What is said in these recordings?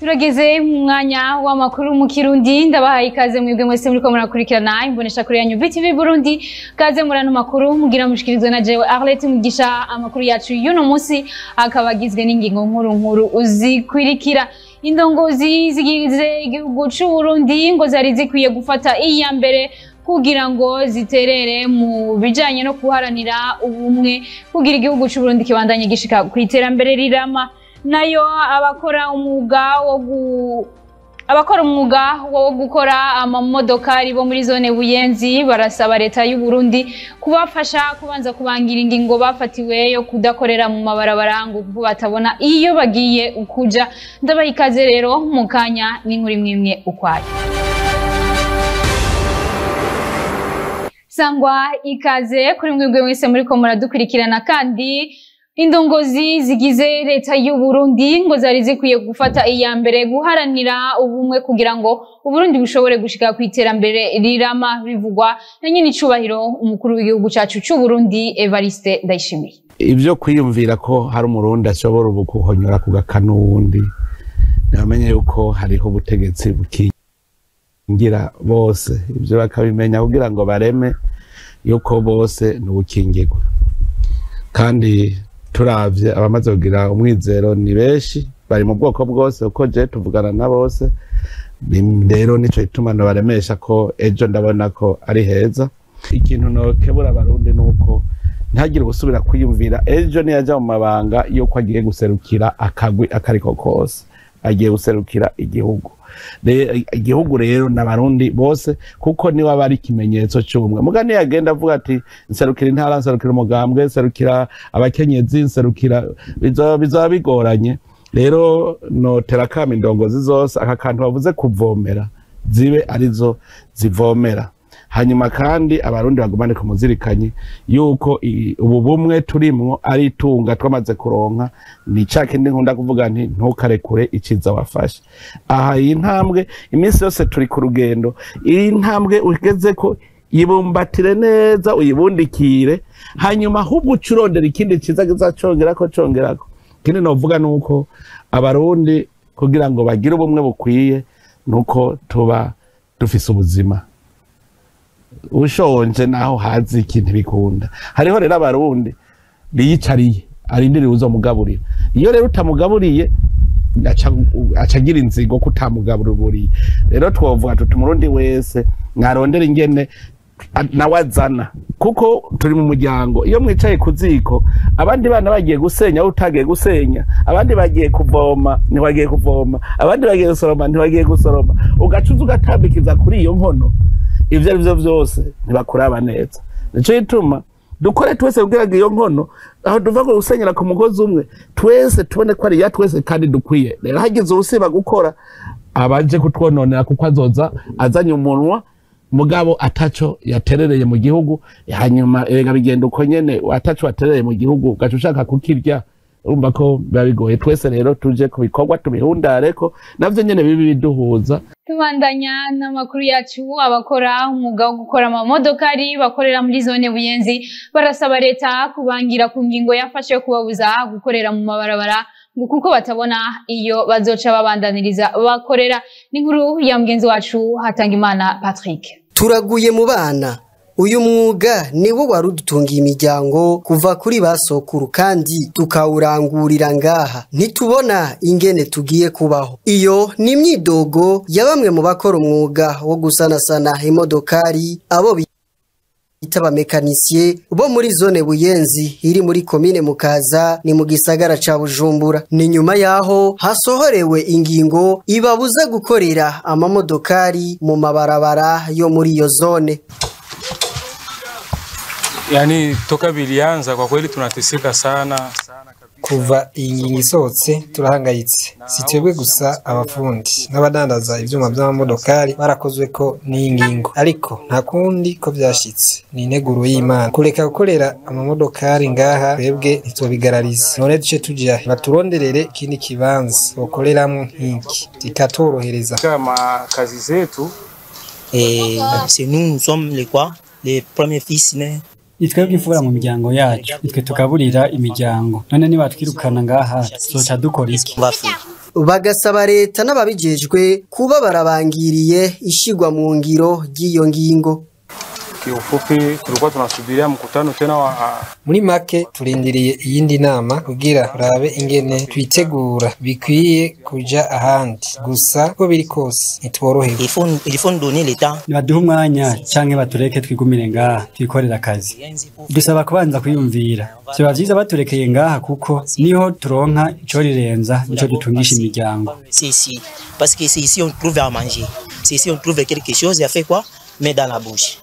Turageze mu mwanya w'amakuru mu Kirundi ndabahaye ikaze mwebwe mwese muri ko murakurikirana imbonesha kuri yanyu Betv Burundi kaze murano makuru mugira mushikirizwe na jewe Arlette Mugisha amakuru yacu y'uno munsi akabagizwe n'ingingo nkuru uzikwirikira indongozi zigize igihugu cy'u Burundi ngo zari zikwiye gufata iya mbere kugira ngo ziterere mu bijanye no kuharanira ubumwe kugira igihugu cy'u Burundi kibandanye gishika ku iterambere rirama nayo abakora umwuga wo gukora amamodokari bo muri zone Buyenzi barasaba leta y'u Burundi kubafasha kubanza kubangira ingingo bafatiwe yo kudakorera mu mabarabara ngo kuko batabona iyo bagiye ukuja ndabaha ikaze rero mu kanya n'inkuru imwe ukwayo. Sangwa ikaze kuri mwebwe mwese muri ko muradukurikirana kandi indongozi zigize leta y'u Burundi ngo zari zikwiye gufata iya mbere guharanira ubumwe kugira ngo Uburundi bushobore gushika ku iterambere rirama bivugwa na nyine icubahiro umukuru w'igihugu cacu cy'u Burundi Evariste Ndayishimiye. Ivyo kwiyumvira ko hari umurundi ashobora ubukuhonyora kugakana uwundi namenye yuko hariho ubutegetsi bukingira bose ivyo bakabimenya kugira ngo bareme yuko bose n'ubukingirwa kandi turavye abamaze kugira umwizero ni benshi bari mu bwoko bwose uko je tuvugana na bose rero nico itumano baremesha ko ejo ndabona ko ari heza ikintu no kebura abarundi nuko ntagire gusubira kwiyumvira ejo niyaja mu mabanga yo ko agiye guserukira akagwi akariko kose agiye guserukira igihugu rero n'abarundi bose kuko niwe bari kimenyetso cy'ubumwe mugani yagenda avuga ati nserukira intara nserukira umugambwe nserukira abakenyezi nserukira bizaba bigoranye rero no terakama indongozi zose aka kantu bavuze kuvomera zibe arizo zivomera hanyuma kandi abarundi bagumane ku muzirikanye yuko ubu bumwe turimwo ari itunga twamaze kuronka ni cakindi nkunda kuvuga nti ntukarekure iciza wafashe aha iyi ntambwe iminsi yose turi ku rugendo iyi ntambwe ugeze ko yibumbatire neza uyibundikire hanyuma ahubwo ucurondera ikindi ciza kizacongerako kindi novuga nuko abarundi kugira ngo bagire ubumwe bukwiye nuko tuba dufise ubuzima ushonje naho hazi ikintu bikunda hariho rero abarundi biyicariye arindiriye uzomugaburira iyo rero utamugaburiye acagira inzigo kutamugaburiye rero twovuga tuti umurundi wese mwarondera ingene nawazana kuko turi mu muryango iyo mwicaye ku ziko abandi bana bagiye gusenya utagiye gusenya abandi bagiye kuvoma ntibagiye kuvoma abandi bagiye gusoroma ntibagiye gusoroma ugacuza ugatambikiza kuri iyo nkono ivyo arivyo vyose ntibakuraba neza nico gituma dukore twese kugira ngo iyo nkono aho duva ko gusenyera ku mugozi umwe twese tubone ko ari ya twese kandi dukwiye rero hagize urusiba gukora abaje kutwononera kuko azoza azanye umunwa mugabo ataco yaterereye mu gihugu hanyuma erega bigenda uko nyene ataco waterereye mu gihugu gacu ushaka kukirya urumva ko bigoye twese rero tuje ku bikorwa tubihundareko navyo nyene bibi biduhuza. Tubandanya n'amakuru yacu abakora umwuga wo gukora amamodokari bakorera muri zone Buyenzi barasaba leta kubangira ku ngingo yafashe yo kubabuza gukorera mu mabarabara kuko batabona iyo bazoca babandaniriza bakorera n'inkuru ya mugenzi wacu Hatangimana Patrick. Turaguye mu bana uyu mwuga niwo warudutungiye imiryango kuva kuri basokuru kandi tukawurangurira ngaha ntitubona ingene tugiye kubaho iyo ni imyidogo ya bamwe mu bakora umwuga wo gusanasana imodokari abo bita abamekanisiye bo muri zone Buyenzi iri muri komine Mukaza ni mu gisagara ca Bujumbura ni nyuma yaho hasohorewe ingingo ibabuza gukorera amamodokari mu mabarabara yo muri iyo zone. Yani toka bilianza kwa kweli tunateseka sana kuva iyi ngingo isohotse turahangayitse si twebwe gusa abafundi n'abadandaza ivyuma by'amamodokari barakozwe ko n'iyi ngingo ariko nta kundi ko byashitse ni integuro y'Imana kureka gukorera amamodokari ngaha twebwe ntitwobigarariza none duce tuja baturonderere ikindi kibanza bokoreramwo nk'iki tikatorohereza kama kazi zetu c'est nous sommes les premiers fils nés Itwebwe ifura mu miryango yacu itwe tugaburira imiryango none niba twirukana ngaha zoca dukora iki bagasaba leta n'ababijejwe kuba barabangiriye ishigwa mu ngiro ry'iyo ngingo. Kiufupi tulikuwa tunasubiria mkutano tena wa muri make turindiriye iyindi nama kugira turabe ingene twitegura bikwiye kuja ahandi gusa ko biri kose nitworohewe. Il faut donner l'état. Nibaduha umwanya canke batureke twigumire ngaha twikorera akazi. Dusaba kubanza kwiyumvira. Vyoba vyiza baturekeye ngaha kuko niho turonka ico rirenza nico dutungisha imiryango. Parce que c'est ici on trouve à manger. C'est ici on trouve quelque chose à faire quoi? Mais dans la bouche.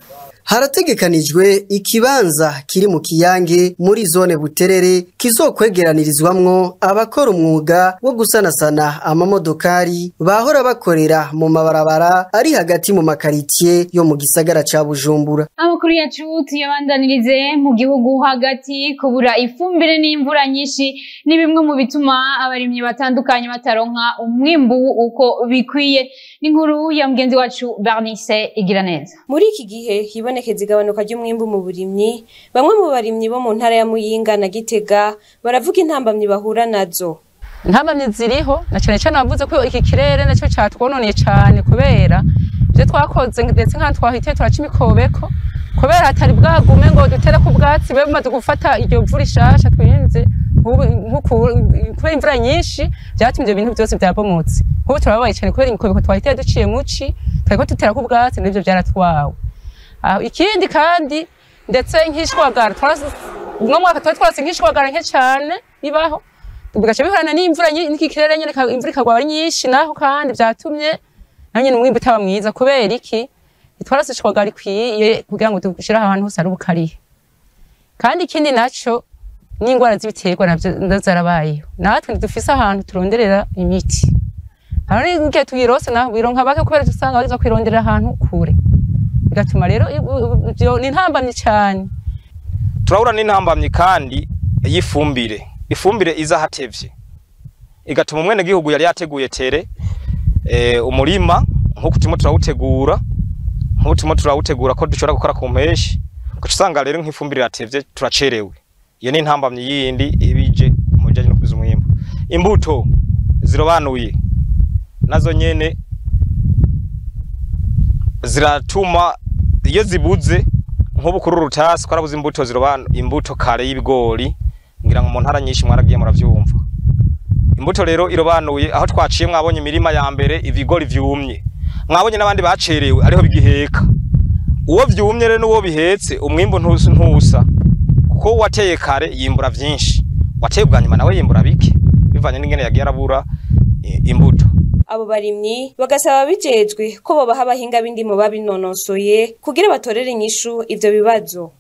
Harategekanijwe ikibanza kiri mu Kiyange muri zone Buterere kizokwegeranirizwamwo abakora umwuga wo gusanasana amamodokari bahora bakorera mu mabarabara ari hagati mu makaritiye yo mu gisagara ca Bujumbura. Amakuru yacu tuyabandanirize mu gihugu hagati. Kubura ifumbire n'imvura nyinshi ni bimwe mu bituma abarimyi batandukanye bataronka umwimbu uko bikwiye. N'inkuru ya mugenzi wacu Bernice Igiraneza. Muri iki gihe hibonekeza igabanuka ry'umwimbu mu burimyi, bamwe mu barimyi bo mu ntara ya Muyinga na Gitega baravuga intambamyi bahura nazo. Intambamyi ziriho na cyane cyane bavuze ko iki kirere nacyo cyatwononeye cyane kubera je twakoze ndetse nka twahite turaca imikobeko kubera hatari bwagume ngo dutere ku bwatsi bamaze gufata iryo mvura ishasha twinze kubera imvura nyinshi byatumye ibintu byose byabomotse. Kuko turababaye cyane kubera imikobeko twahite duciye muci twariko dutera ku bwatsi n'ivyo byaratwawe. Ikindi kandi ndetse nk'ishwagara no mwaka twatse nk'ishwagara nke cyane bibaho tugaca bihorana n'imvura n'iki kirere nyene imvura ikagwa ari nyinshi naho kandi byatumye nanye n'umwimbu utaba mwiza kubera iki itwarase ishwagara ikwiye kugira ngo dushira ahantu hose ari ubukariye. Kandi ikindi naco n'ingwara z'ibiterwa navyo zarabayeho natwe dufise ahantu turonderera imiti hari ngiye tuyirose naho bironka bake kubera dusanga bariza kwironderera ahantu kure bigatuma rero ibyo ni ntambamye cyane. Turahura n'intambamye kandi yifumbire ifumbire iza hatevye igatuma umwene gihugu yari yateguye tere umurima nkuko turimo turawutegura ko dushobora gukora ku mpeshi usanga rero nk'ifumbire yatevye turacerewe. Iyo ni intambamye yindi ibije mu bijanye no kubiza umwimbo. Imbuto zirobanuye nazo nyene ziratuma iyo zibuze nk'ubukuru rutasi ko arabuze imbuto imbuto kare y'ibigori ngira ngo mu ntara nyinshi mwaragiye muravyumva. Imbuto rero irobanuye aho twaciye mwabonye imirima ya mbere ibigori vyumye mwabonye n'abandi bacerewe ariho bigiheka. Uwo vyumye rero n'uwo bihetse umwimbo ntusa kuko wateye kare yimbura vyinshi wateye ubwanyuma nawe yimbura bike bivanye n'ingene yagiye arabura imbuto. Abo barimyi bagasaba bijejwe ko bobaha abahinga b'indimo babinonosoye kugira batorere inyishu ivyo bibazo.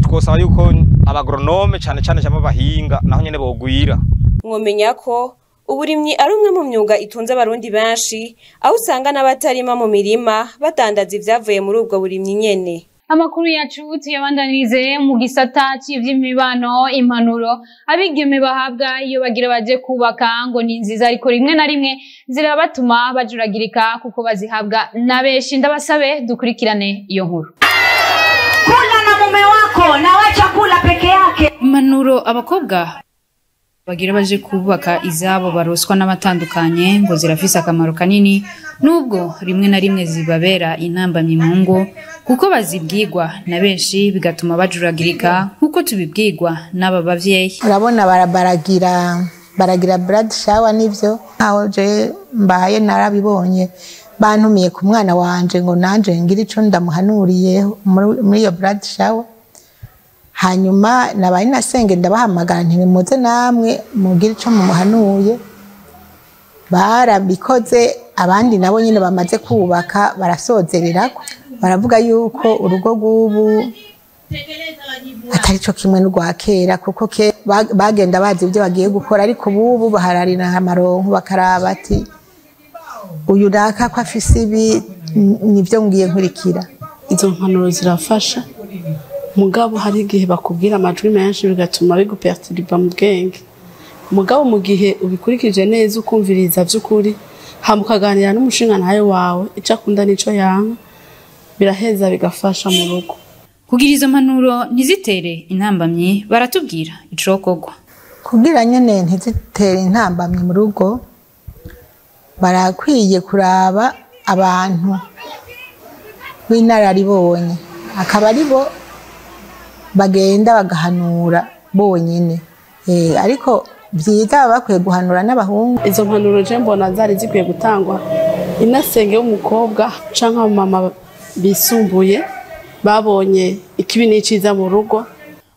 Twosaba yuko abagronome cyane babahinga naho nyene bogwira. Mwomenya ko uburimyi ari umwe mu myuga itunze abarundi benshi aho usanga n'abatarima mu mirima badandaza ivyavuye muri ubwo burimyi nyene. Amakuru yacu tuyabandanirize mu gisata cy'ivy'imibano. Impanuro abigeme bahabwa iyo bagira baje kubaka ngo ni nziza ariko rimwe na rimwe zirabatuma bajuragirika kuko bazihabwa na benshi. Ndabasabe dukurikirane iyo nkuru. Kula na mume wako na wacha kula peke yake. Impanuro abakobwa bagira baje kubaka izabo baroswa n'abatandukanye ngo zirafise akamaro kanini nubwo rimwe na rimwe zibabera intambamye mu ngo kuko bazibwirwa na benshi bigatuma bajuragirika nkuko tubibwirwa n'aba bavyeyi. Urabona baragira blood shower nivyo aho je mbaye narabibonye bantumiye ku mwana wanje ngo nanje ngira ico ndamuhanuriye muri iyo blood shower. Hanyuma nabaye nasenge ndabahamagara nti muze namwe mugira ico mumuhanuye barabikoze. Abandi nabo nyine bamaze kubaka barasozererako baravuga yuko urugo rw'ubu atari cyo kimwe n'urwa kera kuko bagenda bazi ibyo bagiye gukora ariko ubu bahararira amaronko bakaraba ati uyu naka ko afise ibi nivyo ngiye nkurikira. Izo mpanuro zirafasha mugabo hari igihe bakubwira amajwi menshi bigatuma biguperturba mu bwenge. Mugabo mu gihe ubikurikije neza ukumviriza by'ukuri hamukaganira n'umushinga nayo wawe ico akunda nico yanka biraheza bigafasha mu rugo. Kugira izo mpanuro ntizitere intambamye baratubwira icokogwa kugira nyene ntizitere intambamye mu rugo. barakwiye kuraba abantu b'inararibonye akaba ari bo bagenda bagahanura bonyine ariko byiza baba bakwiye guhanura n'abahungu. Izo mpanuro je mbona zari zikwiye gutangwa inasenge w'umukobwa canke mama bisumbuye babonye ikibi n'iciza mu rugo.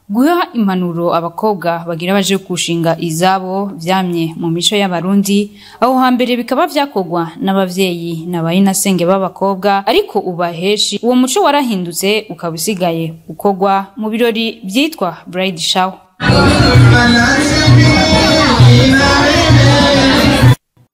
Guha impanuro abakobwa bagira baje kushinga izabo vyamye mu mico y'abarundi aho hambere bikaba vyakogwa n'abavyeyi n'abayinasenge b'abakobwa ariko ubaheshi uwo muco warahindutse ukabusigaye ukogwa mu birori vyitwa bride shower.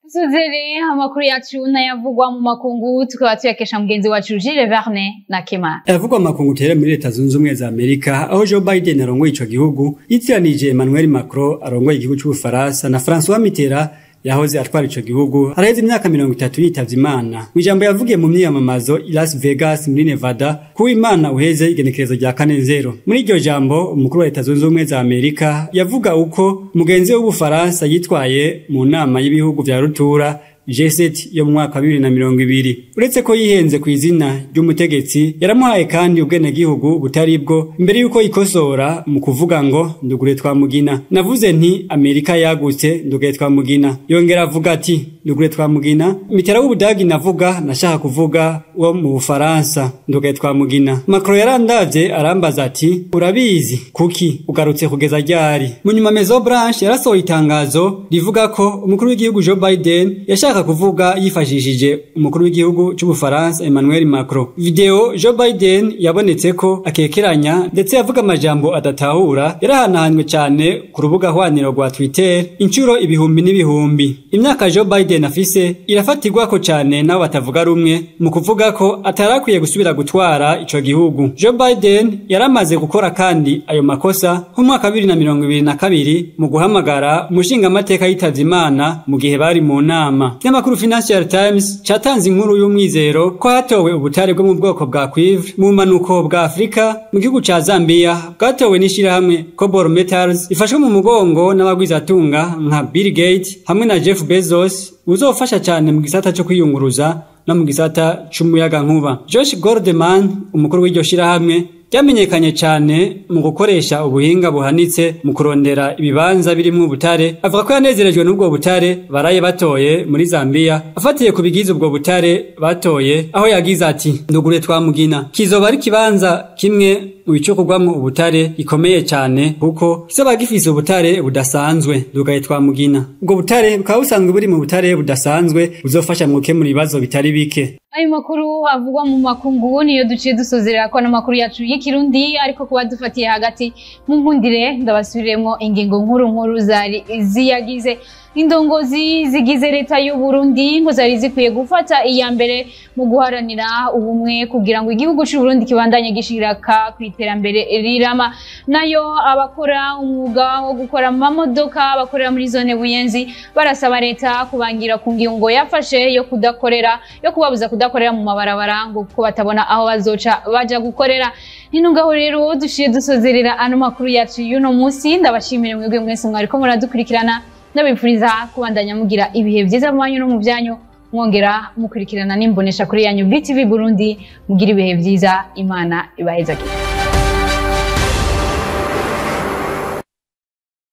Suzere amakuru yacu nayavugwa mu makungu tukaba tuyakesha mugenzi wacu Jules Verne na Kema. Yavugwa makungu tere muri Leta Zunze Ubumwe za Amerika aho Joe Biden arongoye ico gihugu yitiranije Emmanuel Macron arongoye igihugu c'Ubufaransa na François Mitterrand yahoze atwara ico gihugu haraheze imyaka 30 yitavye Imana. Mwijambo yavugiye mu myiyamamazo i Las Vegas muri Nevada ku Imana uheze igenekerezo rya 4-0. Muri iryo jambo umukuru wa Leta Zunze Ubumwe za Amerika yavuga uko mugenzi w'Ubufaransa yitwaye mu nama y'ibihugu vya rutura G7 yo mu mwaka 2020. Uretse ko yihenze ku izina ry'umutegetsi yaramuhaye kandi ubwene gihugu butari bwo imbere yuko ikosora mu kuvuga ngo ndugure twamugina. Navuze nti Amerika yagutse ndugure twamugina. Yongera avuga ati ndugure twamugina. Mitera w'Ubudagi navuga nashaka kuvuga wo mu Bufaransa ndugure twamugina. Macron yarandavye arambaza ati urabizi kuki ugarutse kugeza ryari. Munyuma Maison Blanche yarasohoye itangazo rivuga ko umukuru w'igihugu Joe Biden yashaka kuvuga yifashishije umukuru w'igihugu c'Ubufaransa Emmanuel Macron. Video Joe Biden yabonetse ko akekeranya ndetse yavuga amajambo adatahura yarahanahanywe cyane ku rubuga hwaniro rwa Twitter incuro ibihumbi n'ibihumbi. Imyaka Joe Biden afise irafatirwa ko cyane naho batavuga rumwe mu kuvuga ko atarakwiye gusubira gutwara ico gihugu. Joe Biden yaramaze gukora kandi ayo makosa mu mwaka 2022 mu guhamagara umushinga amateka yitavye Imana mu gihe bari mu nama. Amakuru Financial Times cyatanze inkuru y'umwizero ko hatowe ubutare bwo mu bwoko bwa cuivre mu manuko bwa Afrika mu gihugu ca Zambia bwatowe n'ishirahamwe Cobalt Metals ifashwe mu mugongo n'abagwizatunga nka Bill Gates hamwe na Jeff Bezos uzofasha cyane mu gisata cyo kwiyunguruza no mu gisata c'umuyaga nkuba. Josh Goldman umukuru w'iryo shirahamwe byamenyekanye cyane mu gukoresha ubuhinga buhanitse mu kurondera ibibanza birimo ubutare. Avuga ko yanezerejwe n'ubwo butare baraye batoye muri Zambia afatiye ku bigize ubwo butare batoye aho yagize ati ndugure twamugina kizoba ari kibanza kimwe mu bicokogwamo ubutare gikomeye cyane kuko kizoba gifise ubutare budasanzwe ndugaye twamugina. Ubwo butare bukaba busanzwe buri mu butare budasanzwe buzofasha mu gukemura ibibazo bitari bike. Ayo makuru avugwa mu makungu niyo duciye dusozerera ko n'amakuru yacu y'ikirundi ariko kuba dufatiye hagati mu nkundire ndabasubiremo ingingo nkuru zari ziyagize. Indongozi zigize leta y'u Burundi ngo zari zikwiye gufata iya mbere mu guharanira ubumwe kugira ngo igihugu cy'u Burundi kibandanye gishiraka kwiterambere rirama. Nayo abakora umwuga wo gukora amamodoka bakorera muri zone Buyenzi barasaba leta kubangira ku ngingo yafashe yo kubabuza kudakorera mu mabarabara ngo kuko batabona aho bazoca baja gukorera. Ninungaho rero dushiye dusozerera ano makuru yacu y'uno munsi. Ndabashimire mwebwe mwese mwariko muradukurikirana ndabipfuriza kubandanya mugira ibihe byiza mu banyu no mu byanyu mwongera mukurikirana n'imbonesha kuri yanyu BTV Burundi mugira ibihe byiza Imana ibahezagire.